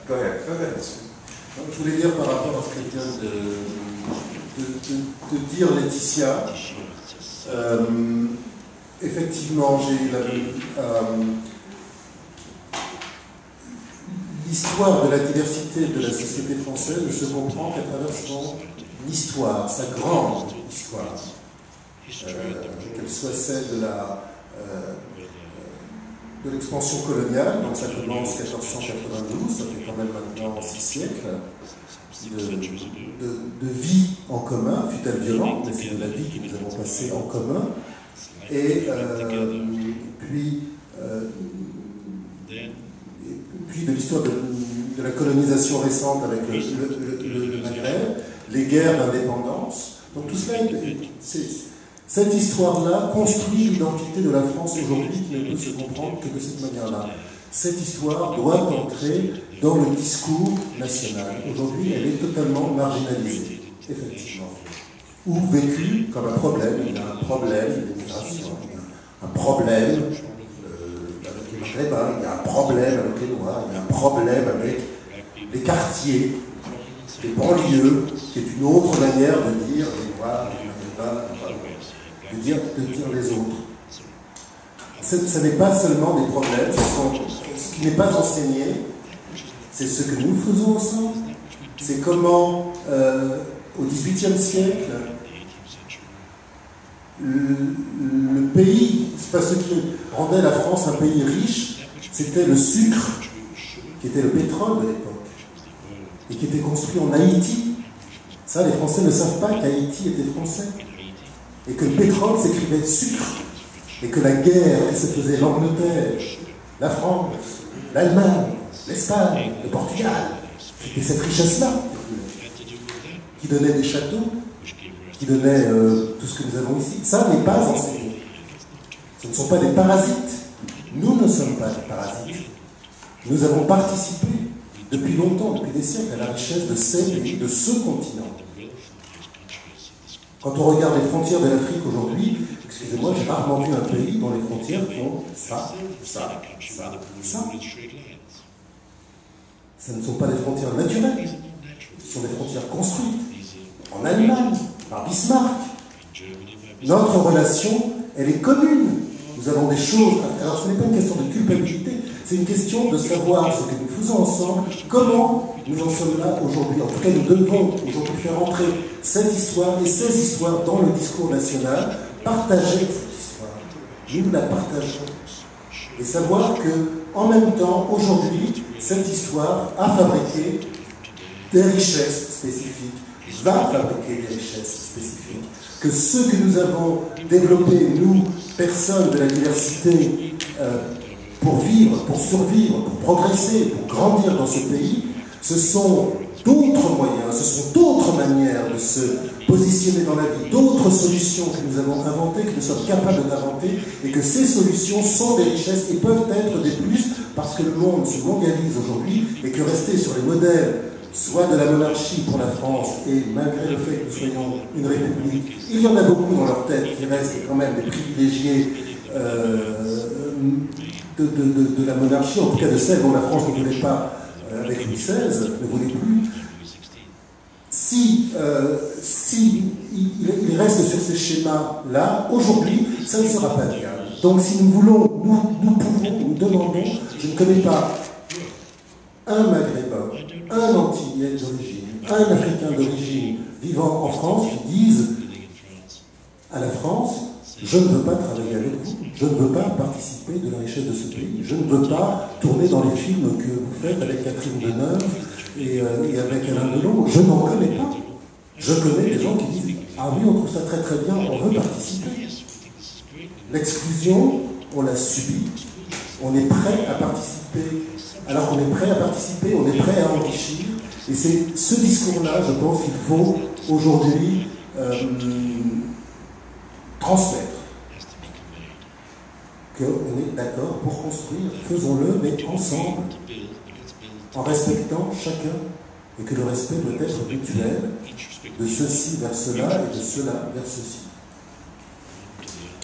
Go ahead. Je voulais dire par rapport à ce que vient de dire Laetitia, effectivement, l'histoire de la diversité de la société française ne se comprend qu'à travers son histoire, sa grande histoire, qu'elle soit celle de l'expansion coloniale, donc ça commence en 1492, ça fait quand même maintenant 6 siècles, de vie en commun, fut-elle violente, mais c'est de la vie que nous avons passée en commun, et puis de l'histoire de la colonisation récente avec le Maghreb, les guerres d'indépendance. Donc tout cela, cette histoire-là construit l'identité de la France aujourd'hui qui ne peut se comprendre que de cette manière-là. Cette histoire doit entrer dans le discours national. Aujourd'hui, elle est totalement marginalisée, effectivement. Ou vécue comme un problème. Il y a un problème d'immigration, il y a un problème avec les Maghrébins, il y a un problème avec les Noirs, il y a un problème avec les quartiers, les banlieues, qui est une autre manière de dire les Noirs, les Maghrébins, de dire les autres. Ce n'est pas seulement des problèmes, ce qui n'est pas enseigné, c'est ce que nous faisons ensemble. C'est comment, au XVIIIe siècle, le pays, c'est pas ce qui rendait la France un pays riche, c'était le sucre, qui était le pétrole de l'époque, et qui était construit en Haïti. Ça, les Français ne savent pas qu'Haïti était français. Et que le pétrole s'écrivait sucre, et que la guerre qui se faisait l'Angleterre, la France, l'Allemagne, l'Espagne, le Portugal, c'était cette richesse-là qui donnait des châteaux, qui donnait tout ce que nous avons ici. Ça n'est pas enseigné. Ce ne sont pas des parasites. Nous ne sommes pas des parasites. Nous avons participé depuis longtemps, depuis des siècles, à la richesse de ces pays, de ce continent. Quand on regarde les frontières de l'Afrique aujourd'hui, excusez-moi, j'ai rarement vu un pays dont les frontières font ça. Ce ne sont pas des frontières naturelles, ce sont des frontières construites. En Allemagne, par Bismarck. Notre relation, elle est commune. Nous avons des choses. Alors ce n'est pas une question de culpabilité, c'est une question de savoir ce que nous faisons ensemble, comment nous en sommes là aujourd'hui. En tout cas, nous devons aujourd'hui faire entrer cette histoire et ces histoires dans le discours national, partager cette histoire. Nous la partageons. Et savoir que, en même temps, aujourd'hui, cette histoire a fabriqué des richesses spécifiques, va fabriquer des richesses spécifiques, que ce que nous avons développé, nous, personnes de la diversité, pour vivre, pour survivre, pour progresser, pour grandir dans ce pays, ce sont d'autres moyens, ce sont d'autres manières de se positionner dans la vie, d'autres solutions que nous avons inventées, que nous sommes capables d'inventer, et que ces solutions sont des richesses et peuvent être des plus, parce que le monde se mondialise aujourd'hui, et que rester sur les modèles soit de la monarchie pour la France, et malgré le fait que nous soyons une république, il y en a beaucoup dans leur tête qui restent quand même des privilégiés de la monarchie, en tout cas de celle dont la France ne voulait pas avec Louis XVI, ne voulait plus. Si il reste sur ces schémas-là, aujourd'hui, ça ne sera pas viable. Donc si nous voulons, nous pouvons, nous demandons, je ne connais pas un Maghrébin, un Antillais d'origine, un Africain d'origine vivant en France qui disent à la France: je ne veux pas travailler avec vous, je ne veux pas participer de la richesse de ce pays, je ne veux pas tourner dans les films que vous faites avec Catherine Deneuve et avec Alain Delon. Je n'en connais pas. Je connais des gens qui disent: ah oui, on trouve ça très très bien, on veut participer. L'exclusion, on l'a subie, on est prêt à participer. Alors qu'on est prêt à participer, on est prêt à enrichir. Et c'est ce discours-là, je pense qu'il faut aujourd'hui transmettre. Qu'on est d'accord pour construire, faisons-le, mais ensemble, en respectant chacun, et que le respect doit être mutuel, de ceci vers cela et de cela vers ceci.